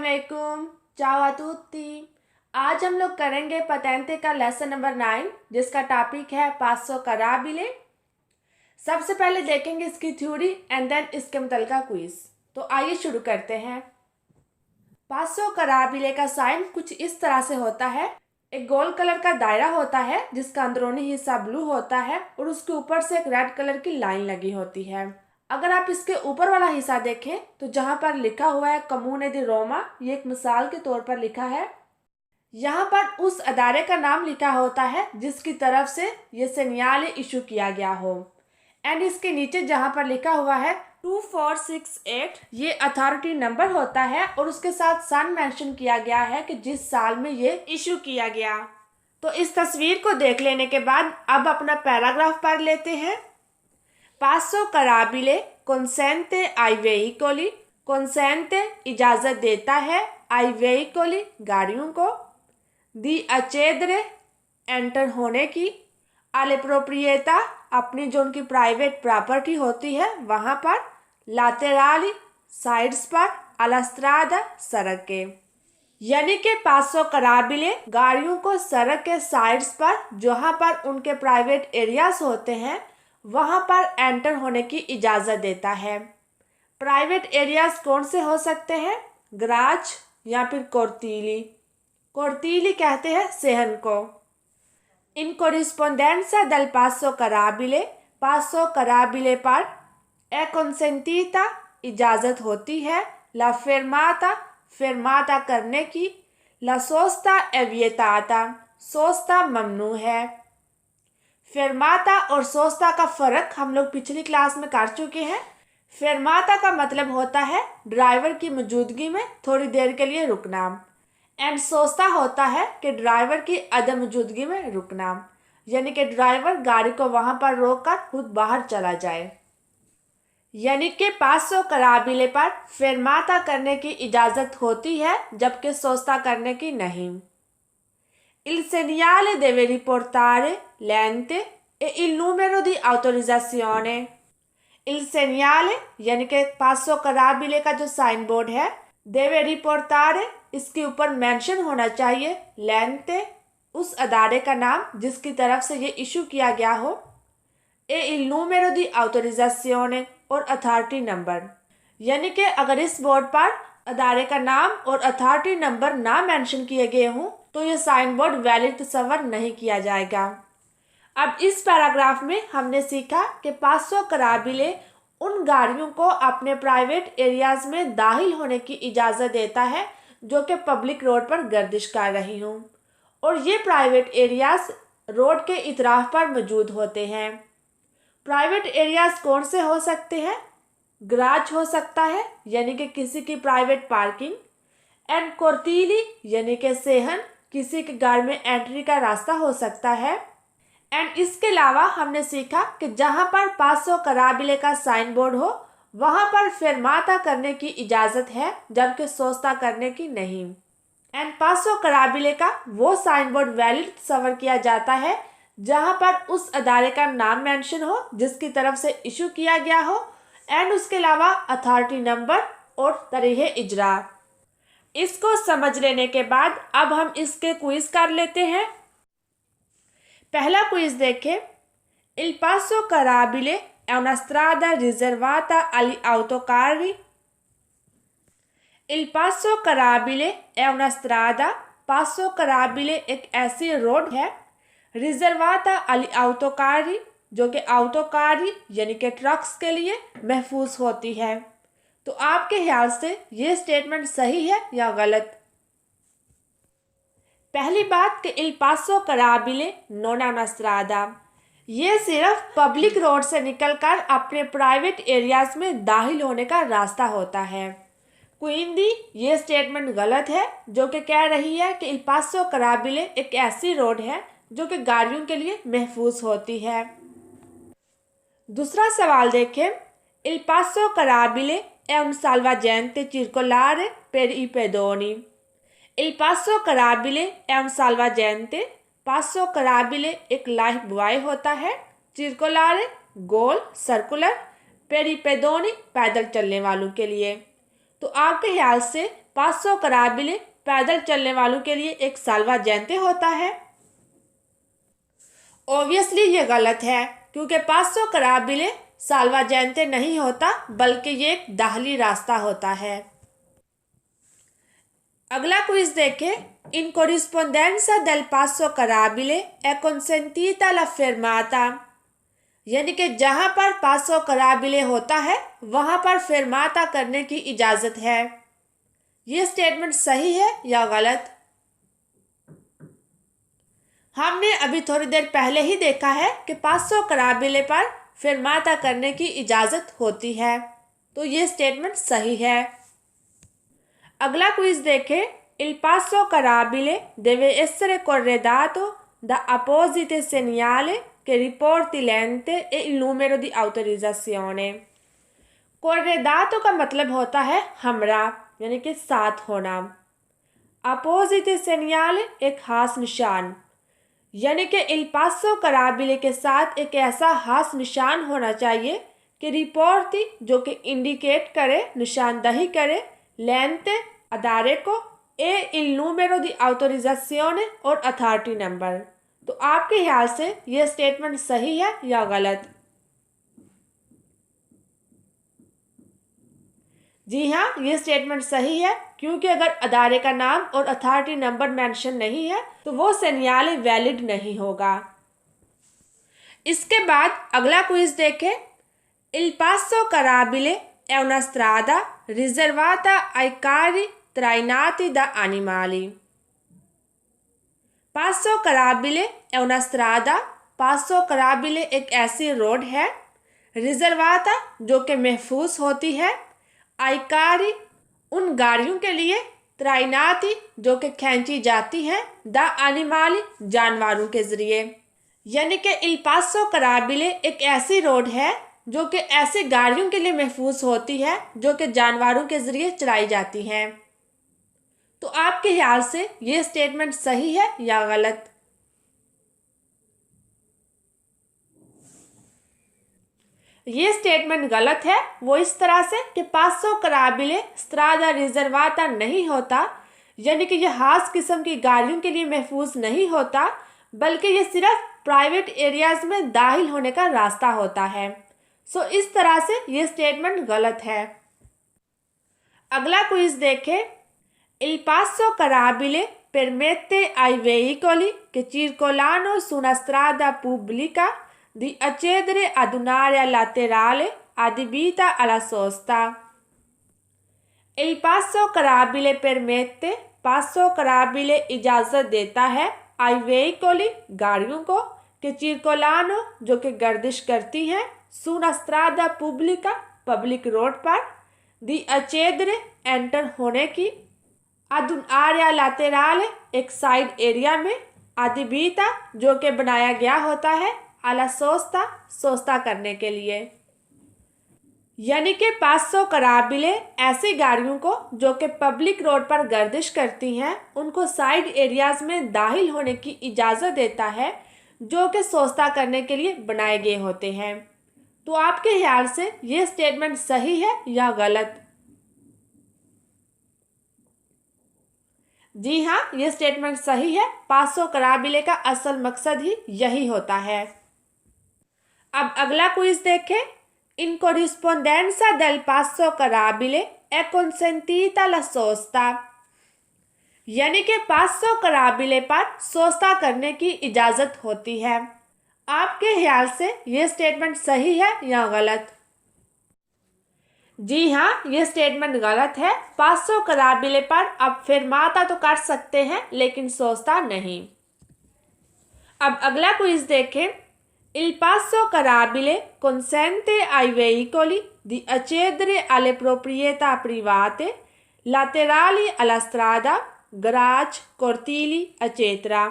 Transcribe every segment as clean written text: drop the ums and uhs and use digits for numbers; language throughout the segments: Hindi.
अस्सलामुअलैकुम, ciao a tutti। आज हम लोग करेंगे पतेंते का लेसन नंबर 9 जिसका टॉपिक है पासो कराबिले। सबसे पहले देखेंगे इसकी थ्योरी एंड देन इसके मुतल्लिका क्विज। तो आइए शुरू करते हैं। पासो कराबिले का साइन कुछ इस तरह से होता है। एक गोल कलर का दायरा होता है जिसका अंदरूनी हिस्सा ब्लू होता है और उसके ऊपर से एक रेड कलर की लाइन लगी होती है। अगर आप इसके ऊपर वाला हिस्सा देखें तो जहाँ पर लिखा हुआ है कम्यूने दी रोमा, ये एक मिसाल के तौर पर लिखा है। यहाँ पर उस अदारे का नाम लिखा होता है जिसकी तरफ से ये सेनियाले इशू किया गया हो। एंड इसके नीचे जहाँ पर लिखा हुआ है 2468, ये अथॉरिटी नंबर होता है और उसके साथ सन मेंशन किया गया है कि जिस साल में ये इशू किया गया। तो इस तस्वीर को देख लेने के बाद अब अपना पैराग्राफ पढ़ लेते हैं। पासो कराबिले कंसेंटे आई वेहिकोली, कंसेंटे इजाज़त देता है, आई वेहिकोली गाड़ियों को, दी अचेदरे एंटर होने की, आले प्रोप्रिएटा अपनी जो उनकी प्राइवेट प्रॉपर्टी होती है वहाँ पर, लातेराली साइड्स पर, अलास्त्रादा सड़क के, यानी कि पासो कराबिले गाड़ियों को सड़क के साइड्स पर जहाँ पर उनके प्राइवेट एरियाज होते हैं वहाँ पर एंटर होने की इजाज़त देता है। प्राइवेट एरियाज कौन से हो सकते हैं? गराज या फिर कोर्तीली। कोर्तीली कहते हैं सेहन को। इन कोरिस्पोंडेंसा दल पासो कराबिले, पासो कराबिले पर ए कंसेंटीता इजाज़त होती है, ला फेरमाता फेरमाता करने की, ला सोस्ता एविएताता सोस्ता ममनू है। फेरमाता और सोस्ता का फ़र्क हम लोग पिछली क्लास में कर चुके हैं। फेरमाता का मतलब होता है ड्राइवर की मौजूदगी में थोड़ी देर के लिए रुकना, एंड सोस्ता होता है कि ड्राइवर की अदम मौजूदगी में रुकना, यानी कि ड्राइवर गाड़ी को वहाँ पर रोककर खुद बाहर चला जाए। यानी कि पासो कराबिले पर फेरमाता करने की इजाज़त होती है जबकि सोस्ता करने की नहीं। Il segnale deve riportare l'ente e il numero di autorizzazione। Il segnale यानी कि पासो कराबिले का जो साइन बोर्ड है, देवे रिपोर्टारे इसके ऊपर मेंशन होना चाहिए, लेंते उस अदारे का नाम जिसकी तरफ से ये इशू किया गया हो, ए il numero di autorizzazione और अथॉरिटी नंबर, यानी कि अगर इस बोर्ड पर अदारे का नाम और अथॉरिटी नंबर ना मेंशन किए गए हों तो ये साइन बोर्ड वैलिड तस्वर नहीं किया जाएगा। अब इस पैराग्राफ में हमने सीखा कि पासो कराबिले उन गाड़ियों को अपने प्राइवेट एरियाज में दाखिल होने की इजाज़त देता है जो कि पब्लिक रोड पर गर्दिश कर रही हूँ, और ये प्राइवेट एरियाज रोड के इतराफ पर मौजूद होते हैं। प्राइवेट एरियाज कौन से हो सकते हैं? गराज हो सकता है यानी कि किसी की प्राइवेट पार्किंग, एंड कोर्तीली यानी कि सेहन किसी के घर में एंट्री का रास्ता हो सकता है। एंड इसके अलावा हमने सीखा कि जहाँ पर पासो कराबिले का साइन बोर्ड हो वहाँ पर फेरमाता करने की इजाज़त है जबकि सोस्ता करने की नहीं। एंड पासो कराबिले का वो साइन बोर्ड वैलिड तस्वर किया जाता है जहाँ पर उस अदारे का नाम मेंशन हो जिसकी तरफ से इशू किया गया हो, एंड उसके अलावा अथॉरिटी नंबर और तरीक़े इजरा। इसको समझ लेने के बाद अब हम इसके क्विज कर लेते हैं। पहला क्विज देखें। Il passo carabile è una strada riservata agli autocarri। Il passo carabile è una strada, passo carabile एक ऐसी रोड है, रिजर्वाता agli autocarri जो कि autocarri यानी कि ट्रक्स के लिए महफूज होती है। तो आपके ख्याल से ये स्टेटमेंट सही है या गलत? पहली बात कि इल पासो कराबिले नोना नस्त्रादा, ये सिर्फ पब्लिक रोड से निकलकर अपने प्राइवेट एरियाज में दाखिल होने का रास्ता होता है। क्विंदी ये स्टेटमेंट गलत है जो कि कह रही है कि इल पासो कराबिले एक ऐसी रोड है जो कि गाड़ियों के लिए महफूज होती है। दूसरा सवाल देखें। इल पासो कराबिले è un salvagente circolare per i pedoni। Il passo carabile è un salvagente, पासो कराबिले एक लाइफ बॉय होता है, circolare गोल सर्कुलर, पेरी पेदोनी पैदल चलने वालों के लिए। तो आपके ख्याल से पासो कराबिले पैदल चलने वालों के लिए एक साल्वाजेंते होता है? ऑब्वियसली ये गलत है, क्योंकि पासो कराबिले साल्वाजेंते नहीं होता, बल्कि ये एक दाहली रास्ता होता है। अगला क्विज देखें। इन कोरिस्पोंडेंसा del passo carabile è consentita la fermata, यानी कि जहां पर पासो कराबिले होता है वहां पर फेरमाता करने की इजाजत है। ये स्टेटमेंट सही है या गलत? हमने अभी थोड़ी देर पहले ही देखा है कि पासो कराबिले पर फेरमाता करने की इजाजत होती है, तो ये स्टेटमेंट सही है। अगला क्विज देखें। Il passo carabile deve essere corredato da apposite segnale che riporti l'ente e il numero di autorizzazione। corredato का मतलब होता है हमरा, यानी कि साथ होना। apposite segnale एक खास निशान, यानी कि il passo carabile के साथ एक ऐसा खास निशान होना चाहिए कि रिपोर्टी जो कि इंडिकेट करे, निशानदही करे, लेंते अदारे को, ए il numero di autorizzazione और अथॉरिटी नंबर। तो आपके ख्याल से यह स्टेटमेंट सही है या गलत? जी हाँ, ये स्टेटमेंट सही है, क्योंकि अगर अदारे का नाम और अथॉरिटी नंबर मेंशन नहीं है तो वो सेनियाले वैलिड नहीं होगा। इसके बाद अगला क्विज देखें। Il passo carabile è una strada riservata ai carri trainati da animali। पासो कराबिले è una strada, पासो कराबिले एक ऐसी रोड है, रिजर्वाता जो कि महफूज होती है, आइकारी उन गाड़ियों के लिए, त्राइनाती जो कि खींची जाती हैं, द एनिमाली जानवरों के ज़रिए। यानी कि इल पासो कराबिले एक ऐसी रोड है जो कि ऐसी गाड़ियों के लिए महफूज होती है जो कि जानवरों के ज़रिए चलाई जाती हैं। तो आपके ख्याल से ये स्टेटमेंट सही है या गलत? ये स्टेटमेंट गलत है, वो इस तरह से कि पासो कराबिले स्ट्रादा रिजर्वाता नहीं होता, यानी कि यह खास किस्म की गाड़ियों के लिए महफूज नहीं होता, बल्कि ये सिर्फ प्राइवेट एरियाज में दाखिल होने का रास्ता होता है। सो इस तरह से ये स्टेटमेंट गलत है। अगला क्विज देखें। Il passo carabile permette ai veicoli che circolano su una strada pubblica di accedere ad un'area laterale adibita alla sosta। Il passo carabile permette, passo carabile इजाज़त देता है, ai veicoli गाड़ियों को, che circolano जो कि गर्दिश करती हैं, su una strada pubblica public road पर, di accedere एंटर होने की, अदुन आर्या लातेराल एक साइड एरिया में, आदिबीता जो कि बनाया गया होता है, आला सोस्ता सोस्ता करने के लिए। यानी कि पासो कराबिले ऐसी गाड़ियों को जो कि पब्लिक रोड पर गर्दिश करती हैं उनको साइड एरियाज में दाखिल होने की इजाज़त देता है जो कि सोस्ता करने के लिए बनाए गए होते हैं। तो आपके ख्याल से ये स्टेटमेंट सही है या गलत? जी हाँ, ये स्टेटमेंट सही है। पासो कराबिले का असल मकसद ही यही होता है। अब अगला क्विज देखें। इन corrispondenza del passo carabile è consentita la sosta, यानी कि पासो कराबिले पर सोस्ता करने की इजाज़त होती है। आपके ख्याल से ये स्टेटमेंट सही है या गलत? जी हाँ, ये स्टेटमेंट गलत है। पासो कराबिले पर अब फेरमाता तो कर सकते हैं लेकिन सोस्ता नहीं। अब अगला क्विज देखें। Il passo carabile consente ai veicoli di accedere alle proprietà private laterali alla strada, garage, cortili, eccetera।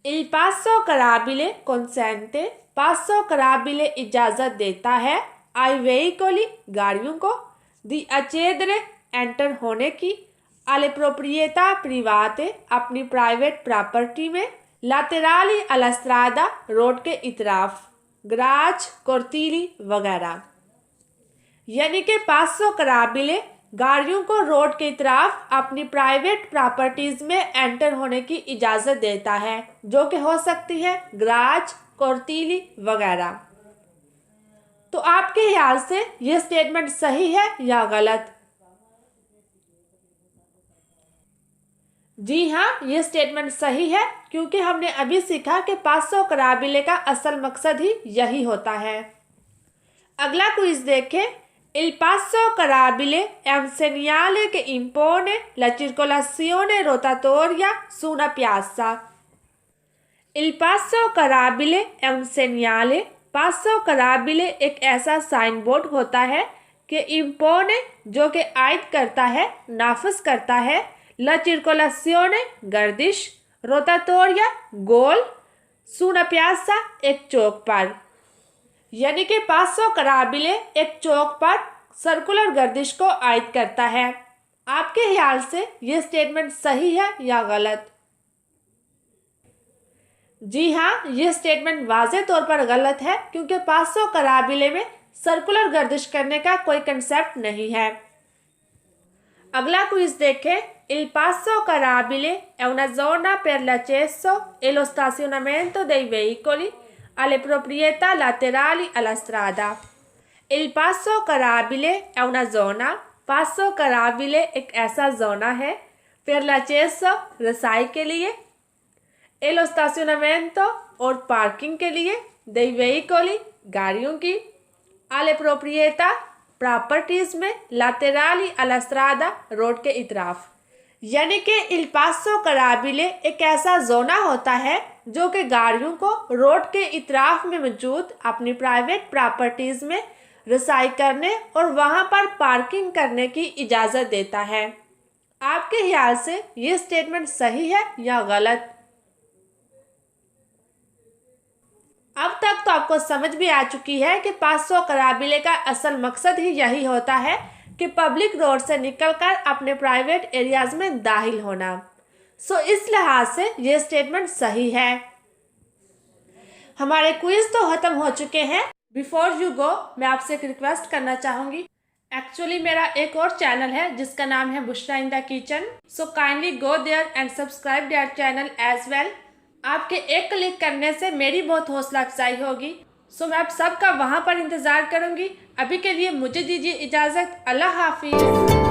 Il passo carabile consente, passo carabile इजाज़त देता है, ai veicoli गाड़ियों को, di accedere एंटर होने की, alle proprietà private अपनी प्राइवेट प्रॉपर्टी में, लातेराली alla strada रोड के इतराफ, गराज, कोर्तीली वगैरह। यानी कि पासो कराबिले गाड़ियों को रोड की तरफ अपनी प्राइवेट प्रॉपर्टीज में एंटर होने की इजाज़त देता है, जो कि हो सकती है गैराज, कोर्तीली वगैरह। तो आपके ख्याल से ये स्टेटमेंट सही है या गलत? जी हाँ, ये स्टेटमेंट सही है, क्योंकि हमने अभी सीखा कि पासो कराबिले का असल मकसद ही यही होता है। अगला क्विज देखें। Il passo carabile è un segnale che impone la circolazione rotatoria su una piazza. Il passo carabile è un segnale. पासो कराबिले एक ऐसा साइन बोर्ड होता है कि इम्पोने जो कि आयद करता है, नाफिज करता है, ला चिरकोलासियोने गर्दिश, रोताटोरिया गोल, सुना प्यासा एक चौक पर। यानी कि पासो कराबिले एक चौक पर सर्कुलर गर्दिश को आयद करता है। आपके ख्याल से ये स्टेटमेंट सही है या गलत? जी हाँ, ये स्टेटमेंट वाज़े तौर पर गलत है, क्योंकि पासो कराबिले में सर्कुलर गर्दिश करने का कोई कंसेप्ट नहीं है। अगला क्विज देखें। Il passo carabile è una zona per l'accesso e lo stazionamento dei veicoli alle proprietà laterali alla strada. Il passo carabile è una zona. पासो कराबिले एक ऐसा जोना है, per l'accesso रसाई के लिए, e lo stazionamento और पार्किंग के लिए, dei veicoli गाड़ियों की, alle proprietà प्रॉपर्टीज में, laterali alla strada रोड के इतराफ। यानी कि इल पासो कराबिले एक ऐसा जोना होता है जो कि गाड़ियों को रोड के इतराफ में मौजूद अपनी प्राइवेट प्रॉपर्टीज में रसाई करने और वहां पर पार्किंग करने की इजाज़त देता है। आपके ख्याल से ये स्टेटमेंट सही है या गलत? अब तक तो आपको समझ भी आ चुकी है कि पासो कराबिले का असल मकसद ही यही होता है कि पब्लिक रोड से निकलकर अपने प्राइवेट एरियाज में दाखिल होना। सो इस लिहाज से ये स्टेटमेंट सही है। हमारे क्विज तो खत्म हो चुके हैं। बिफोर यू गो, मैं आपसे एक रिक्वेस्ट करना चाहूँगी। एक्चुअली मेरा एक और चैनल है जिसका नाम है Bushra in the kitchen. So kindly go there and subscribe their channel as well. आपके एक क्लिक करने से मेरी बहुत हौसला अफजाई होगी। सो मैं आप सबका वहाँ पर इंतज़ार करूँगी। अभी के लिए मुझे दीजिए इजाज़त। अल्लाह हाफिज़।